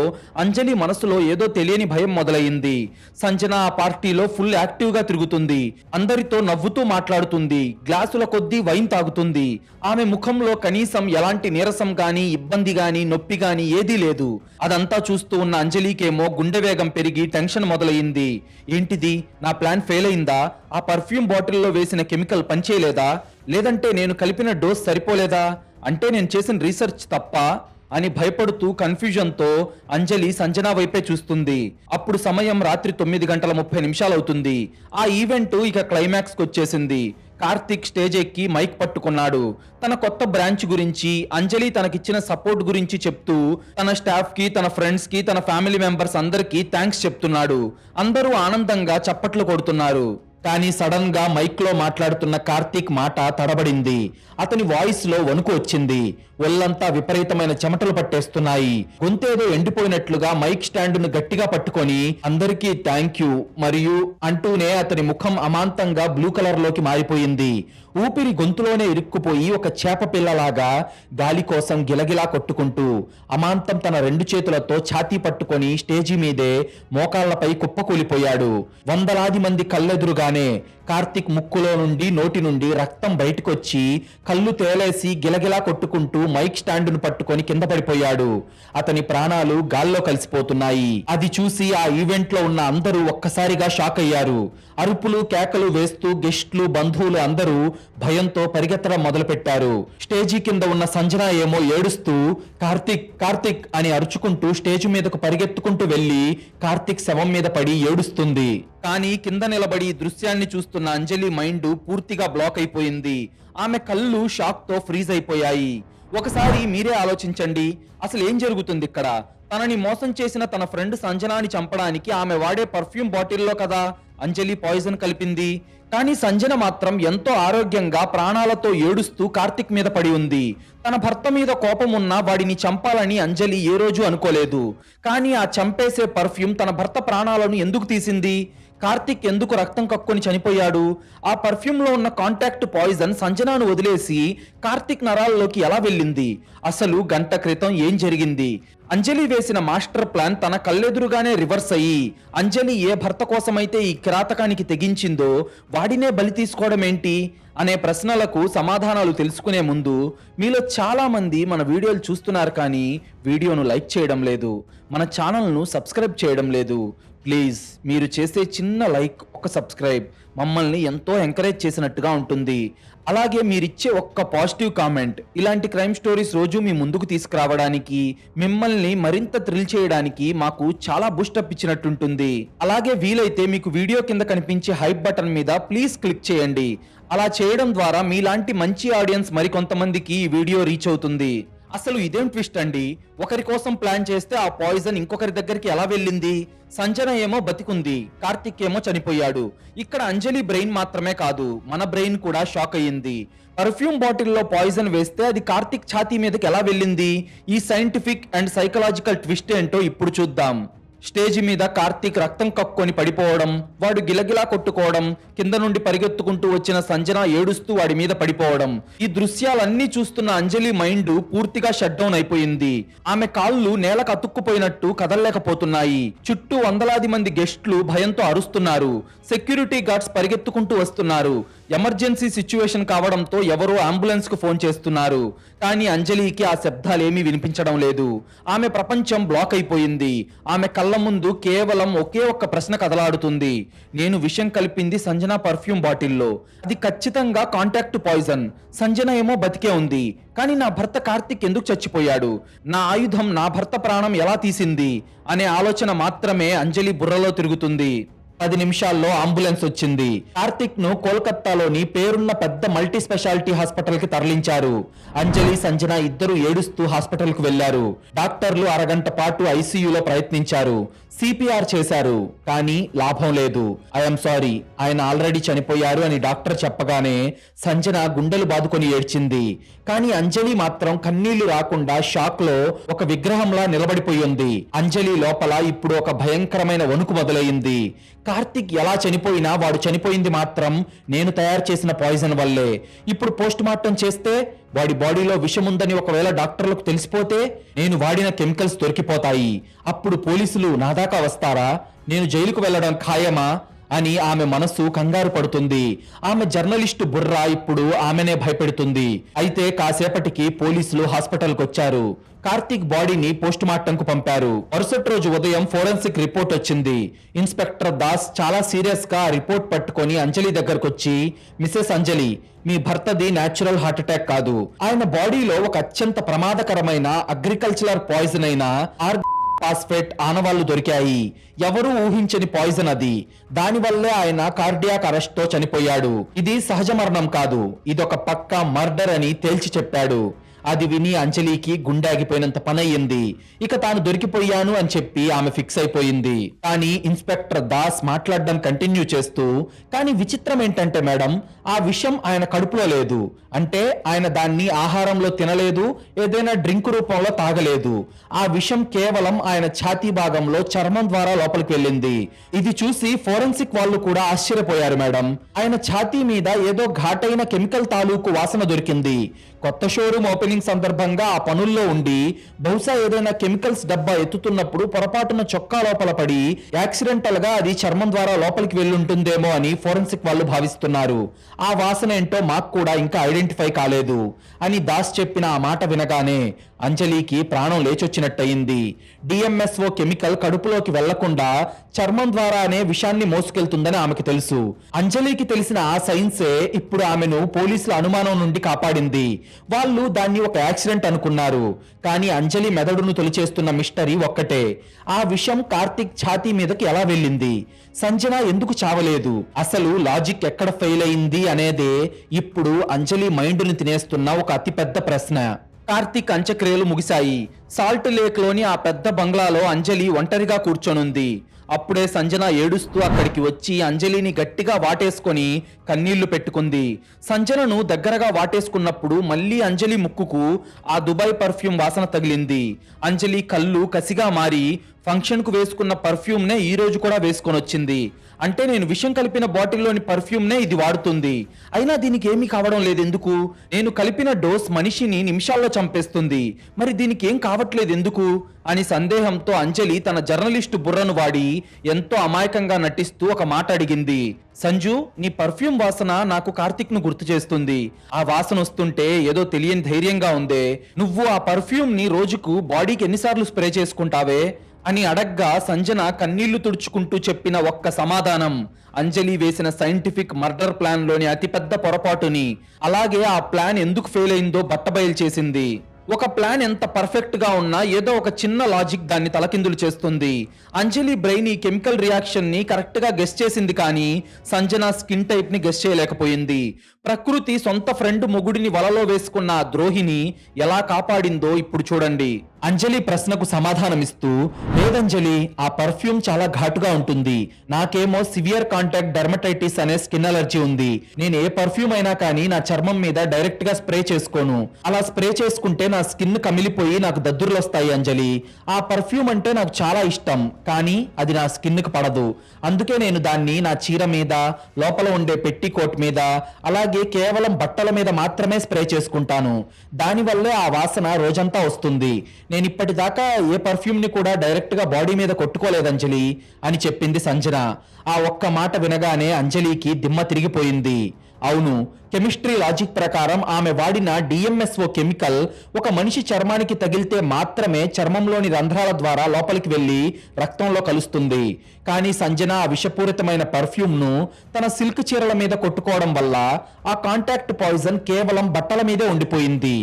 అంజలి మనసులో ఏదో తెలియని భయం మొదలయ్యింది. సంజన ఆ పార్టీలో ఫుల్ యాక్టివ్ గా తిరుగుతుంది. అందరితో నవ్వుతూ మాట్లాడుతుంది. గ్లాసుల కొద్దీ వైన్ తాగుతుంది. ఆమె ముఖంలో కనీసం ఎలాంటి నీరసం గాని, ఇబ్బంది గాని, నొప్పి గాని ఏదీ లేదు. అదంతా చూస్తూ ఉన్న అంజలికేమో గుండె వేగం పెరిగి టెన్షన్ మొదలయ్యింది. ఏంటిది, నా ప్లాన్ ఫెయిల్ అయిందా? ఆ పర్ఫ్యూమ్ బాటిల్లో వేసిన కెమికల్ పనిచేయలేదా? లేదంటే నేను కలిపిన డోస్ సరిపోలేదా? అంటే నేను చేసిన రీసెర్చ్ తప్ప అని భయపడుతూ కన్ఫ్యూజన్తో అంజలి సంజన వైపే చూస్తుంది. అప్పుడు సమయం రాత్రి 9:30 అవుతుంది. ఆ ఈవెంట్ ఇక క్లైమాక్స్ కి వచ్చేసింది. కార్తిక్ స్టేజ్ ఎక్కి మైక్ పట్టుకున్నాడు. తన కొత్త బ్రాంచ్ గురించి, అంజలి తనకిచ్చిన సపోర్ట్ గురించి చెప్తూ తన స్టాఫ్ కి, తన ఫ్రెండ్స్ కి, తన ఫ్యామిలీ మెంబర్స్ అందరికీ థ్యాంక్స్ చెప్తున్నాడు. అందరూ ఆనందంగా చప్పట్లు కొడుతున్నారు. కానీ సడన్ గా మైక్ లో మాట్లాడుతున్న కార్తీక్ మాట తడబడింది. అతని వాయిస్ లో వణుకు వచ్చింది. ఒళ్ళంతా విపరీతమైన చెమటలు పట్టేస్తున్నాయి. గొంతేదో ఎండిపోయినట్లుగా మైక్ స్టాండ్ ను గట్టిగా పట్టుకొని అందరికీ థ్యాంక్ యూ మరియు అంటూనే అతని ముఖం అమాంతంగా బ్లూ కలర్ లోకి మారిపోయింది. ఊపిరి గొంతులోనే ఇరుక్కుపోయి ఒక చేప పిల్లలాగా గాలి కోసం గిలగిలా కొట్టుకుంటూ అమాంతం తన 2 చేతులతో ఛాతీ పట్టుకొని స్టేజీ మీదే మోకాళ్లపై కుప్పకూలిపోయాడు. వందలాది మంది కళ్ళెదురుగానే కార్తిక్ ముక్కులో నుండి నోటి నుండి రక్తం బయటకొచ్చి కళ్ళు తేలేసి గిలగిలా కొట్టుకుంటూ మైక్ స్టాండును పట్టుకొని కింద పడిపోయాడు. అతని ప్రాణాలు గాల్లో కలిసిపోతున్నాయి. అది చూసి ఆ ఈవెంట్ లో ఉన్న అందరూ ఒక్కసారిగా షాక్ అయ్యారు. అరుపులు కేకలు వేస్తూ గెస్ట్లు బంధువులు అందరూ భయంతో పరిగెత్తడం మొదలుపెట్టారు. స్టేజీ కింద ఉన్న సంజన ఏమో ఏడుస్తూ కార్తిక్ కార్తిక్ అని అరుచుకుంటూ స్టేజ్ మీదకు పరిగెత్తుకుంటూ వెళ్లి కార్తిక్ శవం మీద పడి ఏడుస్తుంది. కానీ కింద నిలబడి దృశ్యాన్ని చూస్తున్న అంజలి మైండ్ పూర్తిగా బ్లాక్ అయిపోయింది. ఆమె కళ్ళు షాక్ తో ఫ్రీజ్ అయిపోయాయి. ఒకసారి మీరే ఆలోచించండి, అసలు ఏం జరుగుతుంది ఇక్కడ? తనని మోసం చేసిన తన ఫ్రెండ్ సంజనాని చంపడానికి ఆమె వాడే పర్ఫ్యూమ్ బాటిల్లో కదా అంజలి పాయిజన్ కలిపింది. కానీ సంజన మాత్రం ఎంతో ఆరోగ్యంగా ప్రాణాలతో ఏడుస్తూ కార్తిక్ మీద పడి ఉంది. తన భర్త మీద కోపం ఉన్నా వాడిని చంపాలని అంజలి ఏ రోజు అనుకోలేదు. కానీ ఆ చంపేసే పర్ఫ్యూమ్ తన భర్త ప్రాణాలను ఎందుకు తీసింది? కార్తిక్ ఎందుకు రక్తం కక్కుని చనిపోయాడు? ఆ పర్ఫ్యూమ్ లో ఉన్న కాంటాక్ట్ పాయిజన్ సంజనాను వదిలేసి కార్తిక్ నరాల్లోకి ఎలా వెళ్ళింది? అసలు గంట క్రితం ఏం జరిగింది? అంజలి వేసిన మాస్టర్ ప్లాన్ తన కళ్ళెదురుగానే రివర్స్ అయ్యి అంజలి ఏ భర్త కోసమైతే ఈ కిరాతకానికి తెగించిందో వాడినే బలి తీసుకోవడం ఏంటి అనే ప్రశ్నలకు సమాధానాలు తెలుసుకునే ముందు మీలో చాలా మంది మన వీడియోలు చూస్తున్నారు కానీ వీడియోను లైక్ చేయడం లేదు, మన ఛానల్ను సబ్స్క్రైబ్ చేయడం లేదు. ప్లీజ్ మీరు చేసే చిన్న లైక్, ఒక సబ్స్క్రైబ్ మమ్మల్ని ఎంతో ఎంకరేజ్ చేసినట్టుగా ఉంటుంది. అలాగే మీరిచ్చే ఒక్క పాజిటివ్ కామెంట్ ఇలాంటి క్రైమ్ స్టోరీస్ రోజు మీ ముందుకు తీసుకురావడానికి, మిమ్మల్ని మరింత థ్రిల్ చేయడానికి మాకు చాలా బూస్టప్ ఇచ్చినట్టుంటుంది. అలాగే వీలైతే మీకు వీడియో కింద కనిపించే హైప్ బటన్ మీద ప్లీజ్ క్లిక్ చేయండి. అలా చేయడం ద్వారా మీలాంటి మంచి ఆడియన్స్ మరికొంతమందికి ఈ వీడియో రీచ్ అవుతుంది. అసలు ఇదేం ట్విస్ట్ అండి, ఒకరి కోసం ప్లాన్ చేస్తే ఆ పాయిజన్ ఇంకొకరి దగ్గరికి ఎలా వెళ్ళింది? సంజన ఏమో బతికుంది, కార్తిక్ ఏమో చనిపోయాడు. ఇక్కడ అంజలి బ్రెయిన్ మాత్రమే కాదు, మన బ్రెయిన్ కూడా షాక్ అయ్యింది. పర్ఫ్యూమ్ బాటిల్లో పాయిజన్ వేస్తే అది కార్తిక్ ఛాతీ మీదకి ఎలా వెళ్ళింది? ఈ సైంటిఫిక్ అండ్ సైకలాజికల్ ట్విస్ట్ ఏంటో ఇప్పుడు చూద్దాం. స్టేజ్ మీద కార్తిక్ రక్తం కక్కుని పడిపోవడం, వాడు గిలగిలా కొట్టుకోవడం, కింద నుండి పరిగెత్తుకుంటూ వచ్చిన సంజన ఏడుస్తూ వాడి మీద పడిపోవడం, ఈ దృశ్యాలన్నీ చూస్తున్న అంజలి మైండ్ పూర్తిగా షట్ డౌన్ అయిపోయింది. ఆమె కాళ్ళు నేలకు అతుక్కుపోయినట్టు కదలలేకపోతున్నాయి. చుట్టూ వందలాది మంది గెస్ట్లు భయంతో అరుస్తున్నారు. సెక్యూరిటీ గార్డ్స్ పరిగెత్తుకుంటూ వస్తున్నారు. ఎమర్జెన్సీ సిచ్యువేషన్ కావడంతో ఎవరో అంబులెన్స్ కు ఫోన్ చేస్తున్నారు. కానీ అంజలికి ఆ శబ్దాలేమీ వినిపించడం లేదు. ఆమె ప్రపంచం బ్లాక్ అయిపోయింది. ఆమె కళ్ళ ముందు కేవలం ఒకే ఒక్క ప్రశ్న కదలాడుతుంది. నేను విషం కలిపింది సంజన పర్ఫ్యూమ్ బాటిల్లో, అది ఖచ్చితంగా కాంటాక్ట్ పాయిజన్. సంజన ఏమో బతికే ఉంది, కానీ నా భర్త కార్తిక్ ఎందుకు చచ్చిపోయాడు? నా ఆయుధం నా భర్త ప్రాణం ఎలా తీసింది అనే ఆలోచన మాత్రమే అంజలి బుర్రలో తిరుగుతుంది. 10 నిమిషాల్లో అంబులెన్స్ వచ్చింది. కార్తిక్ ను కోల్కతాలోని పేరున్న పెద్ద మల్టీ స్పెషాలిటీ హాస్పిటల్ కి తరలించారు. అంజలి సంజన ఇద్దరు ఏడుస్తూ హాస్పిటల్ కు వెళ్లారు. డాక్టర్లు అరగంట పాటు ఐసీయూలో ప్రయత్నించారు, సిపిఆర్ చేశారు, కానీ లాభం లేదు. ఐఎమ్ సారీ, ఆయన ఆల్రెడీ చనిపోయారు అని డాక్టర్ చెప్పగానే సంజన గుండెలు బాదుకొని ఏడ్చింది. కానీ అంజలి మాత్రం కన్నీళ్లు రాకుండా షాక్ లో ఒక విగ్రహంలా నిలబడిపోయి ఉంది. అంజలి లోపల ఇప్పుడు ఒక భయంకరమైన వణుకు మొదలైంది. కార్తిక్ ఎలా చనిపోయినా వాడు చనిపోయింది మాత్రం నేను తయారు చేసిన పాయిజన్ వల్లే. ఇప్పుడు పోస్ట్ మార్టం చేస్తే వాడి బాడీలో విషం ఉందని ఒకవేళ డాక్టర్లకు తెలిసిపోతే నేను వాడిన కెమికల్స్ దొరికిపోతాయి. అప్పుడు పోలీసులు నా దాకా వస్తారా? నేను జైలుకు వెళ్లడం ఖాయమా అని ఆమె మనసు కంగారు పడుతుంది. ఆమె జర్నలిస్టు బుర్ర ఇప్పుడు ఆమెనే భయపెడుతుంది. అయితే కాసేపటికి పోలీసులు హాస్పిటల్కి వచ్చారు. కార్తిక్ బాడీని పోస్ట్ మార్టం కు పంపారు. మరుసటి రోజు ఉదయం ఫోరెన్సిక్ రిపోర్ట్ వచ్చింది. ఇన్స్పెక్టర్ దాస్ చాలా సీరియస్ గా రిపోర్ట్ పట్టుకొని అంజలి దగ్గరకు వచ్చి, మిసెస్ అంజలి, మీ భర్తది న్యాచురల్ హార్ట్ అటాక్ కాదు. ఆయన బాడీలో ఒక అత్యంత ప్రమాదకరమైన అగ్రికల్చరల్ పాయిజన్ అయిన ఫాస్ఫేట్ ఆనవాళ్లు దొరికాయి. ఎవరూ ఊహించని పాయిజన్ అది. దానివల్లే ఆయన కార్డియాక్ అరెస్ట్ తో చనిపోయాడు. ఇది సహజ మరణం కాదు, ఇదొక పక్కా మర్డర్ అని తేల్చి చెప్పాడు. అది విని అంజలికి గుండె ఆగిపోయినంత పనయ్యింది. ఇక తాను దొరికిపోయాను అని చెప్పి ఆమె ఫిక్స్ అయిపోయింది. కానీ ఇన్స్పెక్టర్ దాస్ మాట్లాడడం కంటిన్యూ చేస్తూ, కానీ విచిత్రం ఏంటంటే మేడం, ఆ విషం ఆయన కడుపులో లేదు. అంటే ఆయన దాన్ని ఆహారంలో తినలేదు, ఏదైనా డ్రింక్ రూపంలో తాగలేదు. ఆ విషం కేవలం ఆయన ఛాతీ భాగంలో చర్మం ద్వారా లోపలికి వెళ్ళింది. ఇది చూసి ఫోరెన్సిక్ వాళ్ళు కూడా ఆశ్చర్యపోయారు మేడం. ఆయన ఛాతీ మీద ఏదో ఘాటైన కెమికల్ తాలూకు వాసన దొరికింది. కొత్త షోరూమ్ ఓపెన్ ట్రైనింగ్ సందర్భంగా ఆ పనుల్లో ఉండి బహుశా ఏదైనా కెమికల్స్ డబ్బా ఎత్తుతున్నప్పుడు పొరపాటున చొక్కా లోపల పడి యాక్సిడెంటల్ గా అది చర్మం ద్వారా లోపలికి వెళ్ళుంటుందేమో అని ఫోరెన్సిక్ వాళ్ళు భావిస్తున్నారు. ఆ వాసన ఏంటో మాకు కూడా ఇంకా ఐడెంటిఫై కాలేదు అని దాస్ చెప్పిన ఆ మాట వినగానే అంజలికి ప్రాణం లేచొచ్చినట్టయింది. డిఎంఎస్ఓ కెమికల్ కడుపులోకి వెళ్లకుండా చర్మం ద్వారానే విషాన్ని మోసుకెళ్తుందని ఆమెకు తెలుసు. అంజలికి తెలిసిన ఆ సైన్సే ఇప్పుడు ఆమెను పోలీసుల అనుమానం నుండి కాపాడింది. వాళ్ళు దాన్ని ఒక యాక్సిడెంట్ అనుకున్నారు. కానీ అంజలి మెదడును తొలిచేస్తున్న మిస్టరీ ఒక్కటే, ఆ విషం కార్తిక్ ఛాతీ మీదకి ఎలా వెళ్ళింది? సంజన ఎందుకు చావలేదు? అసలు లాజిక్ ఎక్కడ ఫెయిల్ అయింది అనేదే ఇప్పుడు అంజలి మైండ్ని తినేస్తున్న ఒక అతిపెద్ద ప్రశ్న. కార్తిక్ అంత్యక్రియలు ముగిశాయి. సాల్ట్ లేక్ లోని ఆ పెద్ద బంగ్లాలో అంజలి ఒంటరిగా కూర్చొనుంది. అప్పుడే సంజన ఏడుస్తూ అక్కడికి వచ్చి అంజలిని గట్టిగా వాటేసుకొని కన్నీళ్లు పెట్టుకుంది. సంజనను దగ్గరగా వాటేసుకున్నప్పుడు మళ్ళీ అంజలి ముక్కుకు ఆ దుబాయ్ పర్ఫ్యూమ్ వాసన తగిలింది. అంజలి కళ్ళు కసిగా మారి ఫంక్షన్ కు వేసుకున్న పర్ఫ్యూమ్ నే ఈ రోజు కూడా వేసుకొని వచ్చింది. అంటే నేను విషం కలిపిన బాటిల్లోని పర్ఫ్యూమ్ నే ఇది వాడుతుంది, అయినా దీనికి ఏమీ కావడం లేదు ఎందుకు? నేను కలిపిన డోస్ మనిషిని నిమిషాల్లో చంపేస్తుంది, మరి దీనికి ఏం కావట్లేదు ఎందుకు అని సందేహంతో అంజలి తన జర్నలిస్టు బుర్రను వాడి ఎంతో అమాయకంగా నటిస్తూ ఒక మాట అడిగింది. సంజు, నీ పర్ఫ్యూమ్ వాసన నాకు కార్తిక్ ను గుర్తు చేస్తుంది. ఆ వాసన వస్తుంటే ఏదో తెలియని ధైర్యంగా ఉందే. నువ్వు ఆ పర్ఫ్యూమ్ ని రోజుకు బాడీకి ఎన్నిసార్లు స్ప్రే చేసుకుంటావే అని అడగ్గా సంజన కన్నీళ్లు తుడుచుకుంటూ చెప్పిన ఒక్క సమాధానం అంజలి వేసిన సైంటిఫిక్ మర్డర్ ప్లాన్ లోని అతిపెద్ద పొరపాటుని, అలాగే ఆ ప్లాన్ ఎందుకు ఫెయిల్ అయిందో బట్టబయలు చేసింది. ఒక ప్లాన్ ఎంత పర్ఫెక్ట్ గా ఉన్నా ఏదో ఒక చిన్న లాజిక్ దాన్ని తలకిందులు చేస్తుంది. అంజలి బ్రెయిన్ ఈ కెమికల్ రియాక్షన్ ని కరెక్ట్ గా గెస్ చేసింది, కానీ సంజన స్కిన్ టైప్ ని గెస్ చేయలేకపోయింది. ప్రకృతి సొంత ఫ్రెండ్ మొగుడిని వలలో వేసుకున్న ఆ ద్రోహిని ఎలా కాపాడిందో ఇప్పుడు చూడండి. అంజలి ప్రశ్నకు సమాధానమిస్తూ, లేదంజలి, ఆ పర్ఫ్యూమ్ చాలా ఘాటుగా ఉంటుంది. నాకేమో సివియర్ కాంటాక్ట్ డెర్మటైటిస్ అనే స్కిన్ అలర్జీ ఉంది. నేను ఏ పర్ఫ్యూమ్ అయినా కానీ నా చర్మం మీద డైరెక్ట్ గా స్ప్రే చేసుకోను. అలా స్ప్రే చేసుకుంటే నా స్కిన్ కమిలిపోయి నాకు దద్దుర్లు వస్తాయి అంజలి. ఆ పర్ఫ్యూమ్ అంటే నాకు చాలా ఇష్టం, కానీ అది నా స్కిన్ కు పడదు. అందుకే నేను దాన్ని నా చీర మీద, లోపల ఉండే పెట్టి కోట్ మీద, అలాగే కేవలం బట్టల మీద మాత్రమే స్ప్రే చేసుకుంటాను. దానివల్లే ఆ వాసన రోజంతా వస్తుంది. నేను ఇప్పటిదాకా ఏ పర్ఫ్యూమ్ ని కూడా డైరెక్ట్ గా బాడీ మీద కొట్టుకోలేదు అంజలి అని చెప్పింది సంజన. ఆ ఒక్క మాట వినగానే అంజలికి దిమ్మ తిరిగిపోయింది. అవును, కెమిస్ట్రీ లాజిక్ ప్రకారం ఆమె వాడిన డిఎంఎస్ఓ కెమికల్ ఒక మనిషి చర్మానికి తగిలితే మాత్రమే చర్మంలోని రంధ్రాల ద్వారా లోపలికి వెళ్లి రక్తంలో కలుస్తుంది. కానీ సంజన ఆ విషపూరితమైన పర్ఫ్యూమ్ ను తన సిల్క్ చీరల మీద కొట్టుకోవడం వల్ల ఆ కాంటాక్ట్ పాయిజన్ కేవలం బట్టల మీదే ఉండిపోయింది.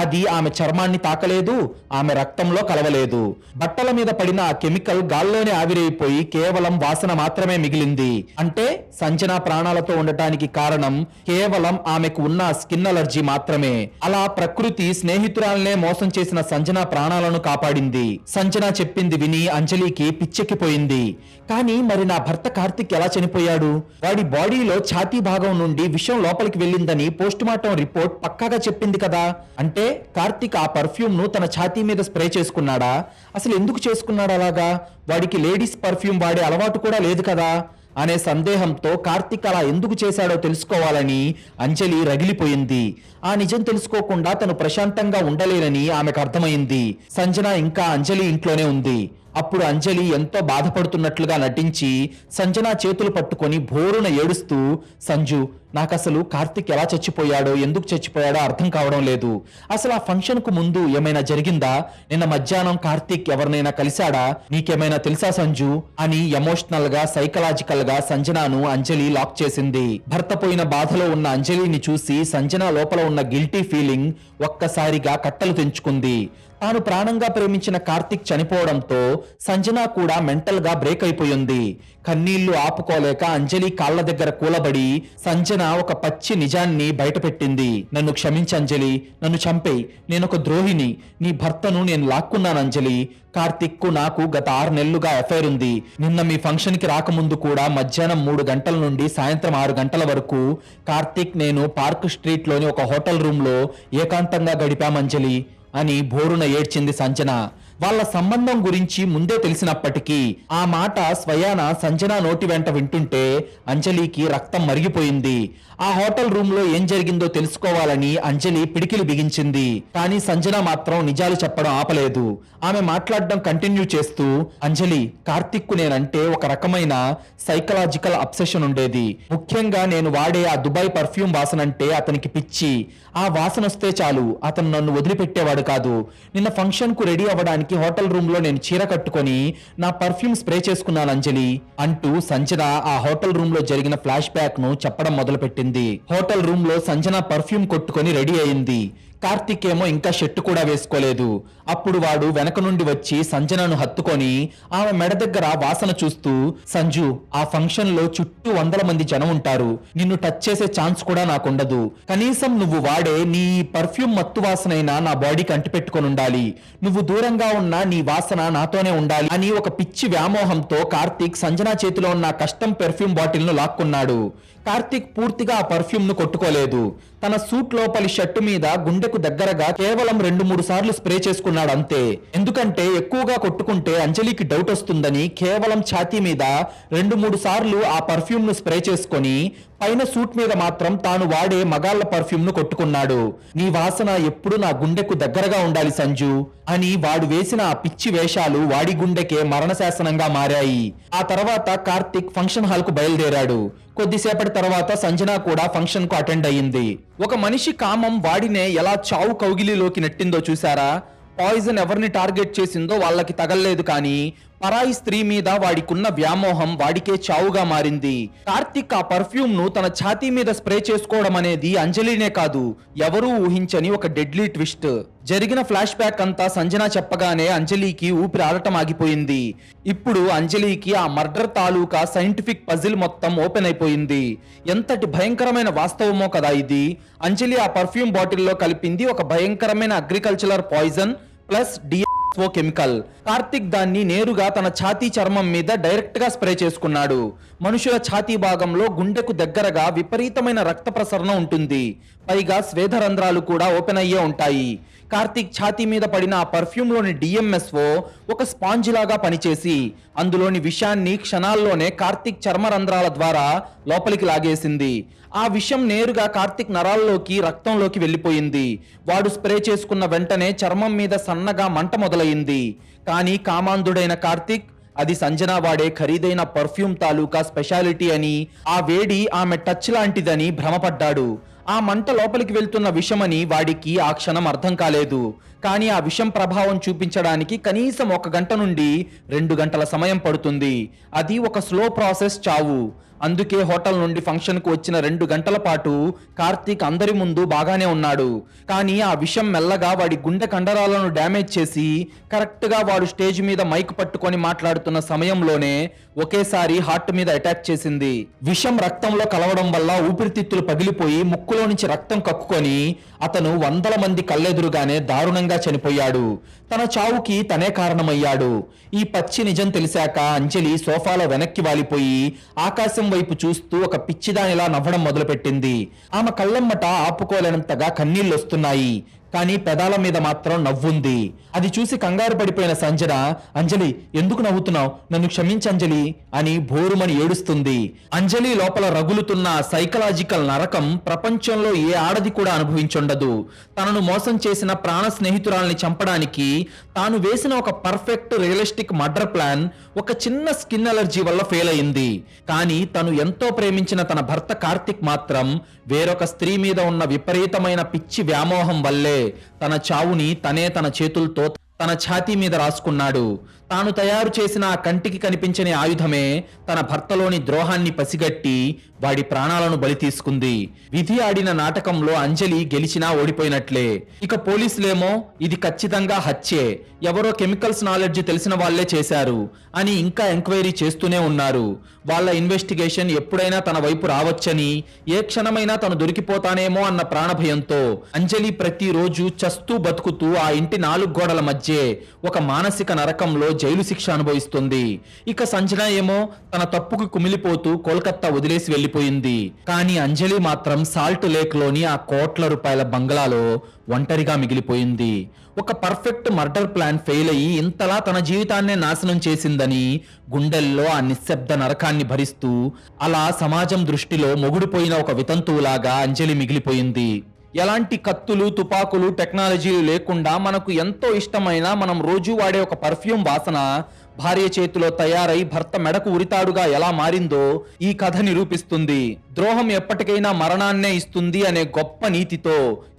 అది ఆమె చర్మాన్ని తాకలేదు, ఆమె రక్తంలో కలవలేదు. బట్టల మీద పడిన ఆ కెమికల్ గాల్లోనే ఆవిరైపోయి కేవలం వాసన మాత్రమే మిగిలింది. అంటే సంజన ప్రాణాలతో ఉండటానికి కారణం కేవలం ఆమెకు ఉన్న స్కిన్ అలర్జీ మాత్రమే. అలా ప్రకృతి స్నేహితురాలనే మోసం చేసిన సంజన ప్రాణాలను కాపాడింది. సంజన చెప్పింది విని అంజలికి పిచ్చెక్కిపోయింది. కానీ మరి నా భర్త కార్తిక్ ఎలా చనిపోయాడు? వాడి బాడీలో ఛాతీ భాగం నుండి విషం లోపలికి వెళ్ళిందని పోస్ట్ మార్టం రిపోర్ట్ పక్కాగా చెప్పింది కదా. అంటే కార్తిక్ ఆ పర్ఫ్యూమ్ ను తన ఛాతీ మీద స్ప్రే చేసుకున్నాడా? అసలు ఎందుకు చేసుకున్నాడు అలాగా? వాడికి లేడీస్ పర్ఫ్యూమ్ వాడే అలవాటు కూడా లేదు కదా అనే సందేహంతో కార్తిక్ అలా ఎందుకు చేశాడో తెలుసుకోవాలని అంజలి రగిలిపోయింది. ఆ నిజం తెలుసుకోకుండా తను ప్రశాంతంగా ఉండలేనని ఆమెకు అర్థమైంది. సంజన ఇంకా అంజలి ఇంట్లోనే ఉంది. అప్పుడు అంజలి ఎంతో బాధపడుతున్నట్లుగా నటించి సంజన చేతులు పట్టుకొని భోరున ఏడుస్తూ, సంజు, నాకసలు కార్తిక్ ఎలా చచ్చిపోయాడో, ఎందుకు చచ్చిపోయాడో అర్థం కావడం లేదు. అసలు ఆ ఫంక్షన్ కు ముందు ఏమైనా జరిగిందా? నిన్న మధ్యాహ్నం కార్తిక్ ఎవరినైనా కలిశాడా? నీకేమైనా తెలుసా సంజు అని ఎమోషనల్ గా, సైకలాజికల్ గా సంజనను అంజలి లాక్ చేసింది. భర్త పోయిన బాధలో ఉన్న అంజలిని చూసి సంజన లోపల ఉన్న గిల్టీ ఫీలింగ్ ఒక్కసారిగా కట్టలు తెంచుకుంది. తాను ప్రాణంగా ప్రేమించిన కార్తిక్ చనిపోవడంతో సంజన కూడా మెంటల్ గా బ్రేక్ అయిపోయింది. కన్నీళ్లు ఆపుకోలేక అంజలి కాళ్ల దగ్గర కూలబడి సంజన ఒక పచ్చి నిజాన్ని బయటపెట్టింది. నన్ను క్షమించు అంజలి, నన్ను చంపేయి, నేనొక ద్రోహిని. నీ భర్తను నేను లాక్కున్నాను అంజలి. కార్తిక్ కు నాకు గత 6 నెలలుగా అఫైర్ ఉంది. నిన్న మీ ఫంక్షన్ కి రాకముందు కూడా మధ్యాహ్నం 3 గంటల నుండి సాయంత్రం 6 గంటల వరకు కార్తిక్ నేను పార్క్ స్ట్రీట్ లోని ఒక హోటల్ రూమ్ లో ఏకాంతంగా గడిపాం అంజలి అని భోరున ఏడ్చింది సంజన. వాళ్ళ సంబంధం గురించి ముందే తెలిసినప్పటికీ ఆ మాట స్వయాన సంజన నోటి వెంట వింటుంటే అంజలికి రక్తం మరిగిపోయింది. ఆ హోటల్ రూమ్ లో ఏం జరిగిందో తెలుసుకోవాలని అంజలి పిడికిలి బిగించింది. కానీ సంజన మాత్రం నిజాలు చెప్పడం ఆపలేదు. ఆమె మాట్లాడడం కంటిన్యూ చేస్తూ, అంజలి, కార్తిక్ కు నేనంటే ఒక రకమైన సైకలాజికల్ అబ్సెషన్ ఉండేది. ముఖ్యంగా నేను వాడే ఆ దుబాయ్ పర్ఫ్యూమ్ వాసన అంటే అతనికి పిచ్చి. ఆ వాసన వస్తే చాలు అతను నన్ను వదిలిపెట్టేవాడు కాదు. నిన్న ఫంక్షన్ కు రెడీ అవ్వడానికి హోటల్ రూమ్ లో నేను చీర కట్టుకొని నా పర్ఫ్యూమ్ స్ప్రే చేసుకున్నాను అంజలి అంటూ సంజన ఆ హోటల్ రూమ్ లో జరిగిన ఫ్లాష్ బ్యాక్ ను చెప్పడం మొదలుపెట్టింది. హోటల్ రూమ్ లో సంజన పర్ఫ్యూమ్ కొట్టుకొని రెడీ అయింది. కార్తిక్ ఏమో ఇంకా షర్టు కూడా వేసుకోలేదు. అప్పుడు వాడు వెనక నుండి వచ్చి సంజనను హత్తుకొని ఆమె మెడ దగ్గర వాసన చూస్తూ, సంజు, ఆ ఫంక్షన్ లో చుట్టూ 100 మంది జనం ఉంటారు. నిన్ను టచ్ చేసే ఛాన్స్ కూడా నాకుండదు. కనీసం నువ్వు వాడే నీ పర్ఫ్యూమ్ మత్తు వాసనైనా నా బాడీకి అంటిపెట్టుకొని ఉండాలి. నువ్వు దూరంగా ఉన్నా నీ వాసన నాతోనే ఉండాలి అని ఒక పిచ్చి వ్యామోహంతో కార్తిక్ సంజన చేతిలో ఉన్న కస్టమ్ పెర్ఫ్యూమ్ బాటిల్ ను లాక్కున్నాడు. కార్తిక్ పూర్తిగా ఆ పర్ఫ్యూమ్ ను కొట్టుకోలేదు. తన సూట్ లోపలి షర్టు మీద గుండెకు దగ్గరగా కేవలం 2-3 సార్లు స్ప్రే చేసుకున్నాడు అంతే. ఎందుకంటే ఎక్కువగా కొట్టుకుంటే అంజలికి డౌట్ వస్తుందని కేవలం ఛాతీ మీద 2-3 సార్లు ఆ పర్ఫ్యూమ్ ను స్ప్రే చేసుకొని పైన సూట్ మీద మాత్రం తాను వాడే మగాళ్ళ పర్ఫ్యూమ్ ను కొట్టుకున్నాడు. నీ వాసన ఎప్పుడు నా గుండెకు దగ్గరగా ఉండాలి సంజు అని వాడు వేసిన ఆ పిచ్చి వేషాలు వాడి గుండెకే మరణ శాసనంగా మారాయి. ఆ తర్వాత కార్తిక్ ఫంక్షన్ హాల్ కు బయలుదేరాడు. కొద్దిసేపటి తర్వాత సంజన కూడా ఫంక్షన్ కు అటెండ్ అయ్యింది. ఒక మనిషి కామం వాడినే ఎలా చావు కౌగిలిలోకి నెట్టిందో చూసారా? పాయిజన్ ఎవరిని టార్గెట్ చేసిందో వాళ్ళకి తగల్లేదు, కానీ పరాయి స్త్రీ మీద వాడికున్న వ్యామోహం వాడికే చావుగా మారింది. కార్తిక్ ఆ పర్ఫ్యూమ్ ను తన ఛాతీ మీద స్ప్రే చేసుకోవడం అనేది అంజలినే కాదు, ఎవరూ ఊహించని ఒక డెడ్లీ ట్విస్ట్. జరిగిన ఫ్లాష్ బ్యాక్ అంతా సంజన చెప్పగానే అంజలికి ఊపిరి ఆడటం ఆగిపోయింది. ఇప్పుడు అంజలికి ఆ మర్డర్ తాలూకా సైంటిఫిక్ పజిల్ మొత్తం ఓపెన్ అయిపోయింది. ఎంతటి భయంకరమైన వాస్తవమో కదా ఇది. అంజలి ఆ పర్ఫ్యూమ్ బాటిల్లో కలిపింది ఒక భయంకరమైన అగ్రికల్చరల్ పాయిజన్ ప్లస్ ఓ కెమికల్. కార్తిక్ దాన్ని నేరుగా తన ఛాతీ చర్మం మీద డైరెక్ట్ గా స్ప్రే చేసుకున్నాడు. మనుషుల ఛాతీ భాగంలో గుండెకు దగ్గరగా విపరీతమైన రక్త ప్రసరణ ఉంటుంది. పైగా స్వేదరంధ్రాలు కూడా ఓపెన్ అయ్యే ఉంటాయి. కార్తిక్ ఛాతీ మీద పడిన ఆ పర్ఫ్యూమ్ లోని డిఎంఎస్ఓ ఒక స్పాంజ్ లాగా పనిచేసి అందులోని విషాన్ని క్షణాల్లోనే కార్తిక్ చర్మరంధ్రాల ద్వారా లోపలికి లాగేసింది. ఆ విషం నేరుగా కార్తిక్ నరాల్లోకి, రక్తంలోకి వెళ్ళిపోయింది. వాడు స్ప్రే చేసుకున్న వెంటనే చర్మం మీద సన్నగా మంట మొదలైంది. కానీ కామాంధుడైన కార్తిక్ అది సంజన వాడే ఖరీదైన పర్ఫ్యూమ్ తాలూకా స్పెషాలిటీ అని, ఆ వేడి ఆమె టచ్ లాంటిదని భ్రమపడ్డాడు. ఆ మంట లోపలికి వెళ్తున్న విషమని వాడికి ఆ క్షణం అర్థం కాలేదు. కానీ ఆ విషం ప్రభావం చూపించడానికి కనీసం 1 గంట నుండి 2 గంటల సమయం పడుతుంది. అది ఒక స్లో ప్రాసెస్ చావు. అందుకే హోటల్ నుండి ఫంక్షన్ కు వచ్చిన 2 గంటల పాటు కార్తీక్ అందరి ముందు బాగానే ఉన్నాడు. కానీ ఆ విషయం మెల్లగా వాడి గుండె కండరాలను డ్యామేజ్ చేసి కరెక్ట్ గా వాడు స్టేజ్ మీద మైక్ పట్టుకొని మాట్లాడుతున్న సమయంలోనే ఒకేసారి హార్ట్ మీద అటాక్ చేసింది. విషం రక్తంలో కలవడం వల్ల ఊపిరితిత్తులు పగిలిపోయి ముక్కులో నుంచి రక్తం కక్కుకొని అతను 100 మంది కళ్ళెదురుగానే దారుణంగా చనిపోయాడు. తన చావుకి తనే కారణమయ్యాడు. ఈ పచ్చి నిజం తెలిసాక అంజలి సోఫాలో వెనక్కి వాలిపోయి ఆకాశం వైపు చూస్తూ ఒక పిచ్చిదానిలా నవ్వడం మొదలుపెట్టింది. ఆమె కళ్ళెమ్మట ఆపుకోలేనంతగా కన్నీళ్లు వస్తున్నాయి. కానీ పెదాల మీద మాత్రం నవ్వుంది. అది చూసి కంగారు పడిపోయిన సంజన, అంజలి ఎందుకు నవ్వుతున్నావు, నన్ను క్షమించంజలి అని భోరుమని ఏడుస్తుంది. అంజలి లోపల రగులుతున్న సైకలాజికల్ నరకం ప్రపంచంలో ఏ ఆడది కూడా అనుభవించుండదు. తనను మోసం చేసిన ప్రాణ స్నేహితురాల్ని చంపడానికి తాను వేసిన ఒక పర్ఫెక్ట్ రియలిస్టిక్ మర్డర్ ప్లాన్ ఒక చిన్న స్కిన్ అలర్జీ వల్ల ఫెయిల్ అయింది. కానీ తను ఎంతో ప్రేమించిన తన భర్త కార్తిక్ మాత్రం వేరొక స్త్రీ మీద ఉన్న విపరీతమైన పిచ్చి వ్యామోహం వల్లే తన చావుని తనే తన చేతులతో తన ఛాతీ మీద రాసుకున్నాడు. తాను తయారు చేసిన ఆ కంటికి కనిపించని ఆయుధమే తన భర్తలోని ద్రోహాన్ని పసిగట్టి వాడి ప్రాణాలను బలి తీసుకుంది. విధి ఆడిన నాటకంలో అంజలి గెలిచినా ఓడిపోయినట్లే. ఇక పోలీసులేమో ఇది ఖచ్చితంగా హత్యే, ఎవరో కెమికల్స్ నాలెడ్జ్ తెలిసిన వాళ్లే చేశారు అని ఇంకా ఎంక్వైరీ చేస్తూనే ఉన్నారు. వాళ్ళ ఇన్వెస్టిగేషన్ ఎప్పుడైనా తన వైపు రావచ్చని, ఏ క్షణమైనా తను దొరికిపోతానేమో అన్న ప్రాణభయంతో అంజలి ప్రతిరోజు చస్తూ బతుకుతూ ఆ ఇంటి 4 గోడల మధ్య ఒక మానసిక నరకంలో జైలు శిక్ష అనుభవిస్తుంది. ఇక సంజన ఏమో తన తప్పుకు కుమిలిపోతూ కోల్కత్తా వదిలేసి వెళ్లిపోయింది. కానీ అంజలి మాత్రం సాల్ట్ లేక్ లోని ఆ కోట్ల రూపాయల బంగ్లాలో ఒంటరిగా మిగిలిపోయింది. ఒక పర్ఫెక్ట్ మర్డర్ ప్లాన్ ఫెయిల్ అయ్యి ఇంతలా తన జీవితాన్నే నాశనం చేసిందని గుండెల్లో ఆ నిశ్శబ్ద నరకాన్ని భరిస్తూ అలా సమాజం దృష్టిలో మొగుడిపోయిన ఒక వితంతువులాగా అంజలి మిగిలిపోయింది. ఎలాంటి కత్తులు, తుపాకులు, టెక్నాలజీలు లేకుండా మనకు ఎంతో ఇష్టమైన మనం రోజు వాడే ఒక పర్ఫ్యూమ్ వాసన భార్య చేతిలో తయారై భర్త మెడకు ఉరితాడుగా ఎలా మారిందో ఈ కథ నిరూపిస్తుంది. ద్రోహం ఎప్పటికైనా మరణాన్నే ఇస్తుంది అనే గొప్ప నీతితో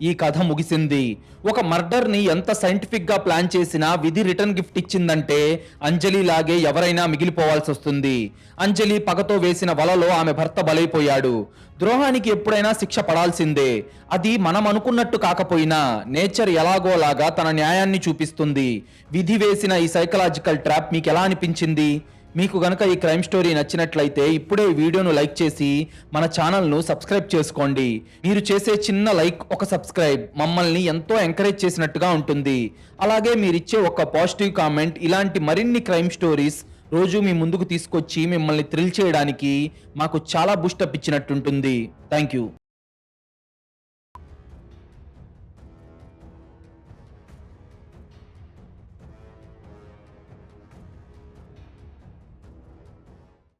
ఈ కథ ముగిసింది. ఒక మర్డర్ ని ఎంత సైంటిఫిక్ గా ప్లాన్ చేసినా విధి రిటర్న్ గిఫ్ట్ ఇచ్చిందంటే అంజలి లాగే ఎవరైనా మిగిలిపోవాల్సి వస్తుంది. అంజలి పగతో వేసిన వలలో ఆమె భర్త బలైపోయాడు. ద్రోహానికి ఎప్పుడైనా శిక్ష పడాల్సిందే. అది మనం అనుకున్నట్టు కాకపోయినా నేచర్ ఎలాగోలాగా తన న్యాయాన్ని చూపిస్తుంది. విధి వేసిన ఈ సైకలాజికల్ ట్రాప్ మీకు ఎలా అనిపించింది? మీకు గనక ఈ క్రైమ్ స్టోరీ నచ్చినట్లయితే ఇప్పుడే ఈ వీడియోను లైక్ చేసి మన ఛానల్ను సబ్స్క్రైబ్ చేసుకోండి. మీరు చేసే చిన్న లైక్, ఒక సబ్స్క్రైబ్ మమ్మల్ని ఎంతో ఎంకరేజ్ చేసినట్టుగా ఉంటుంది. అలాగే మీరిచ్చే ఒక పాజిటివ్ కామెంట్ ఇలాంటి మరిన్ని క్రైమ్ స్టోరీస్ రోజు మీ ముందుకు తీసుకొచ్చి మిమ్మల్ని థ్రిల్ చేయడానికి మాకు చాలా బూస్టప్ ఇచ్చినట్టుంటుంది. Thank you.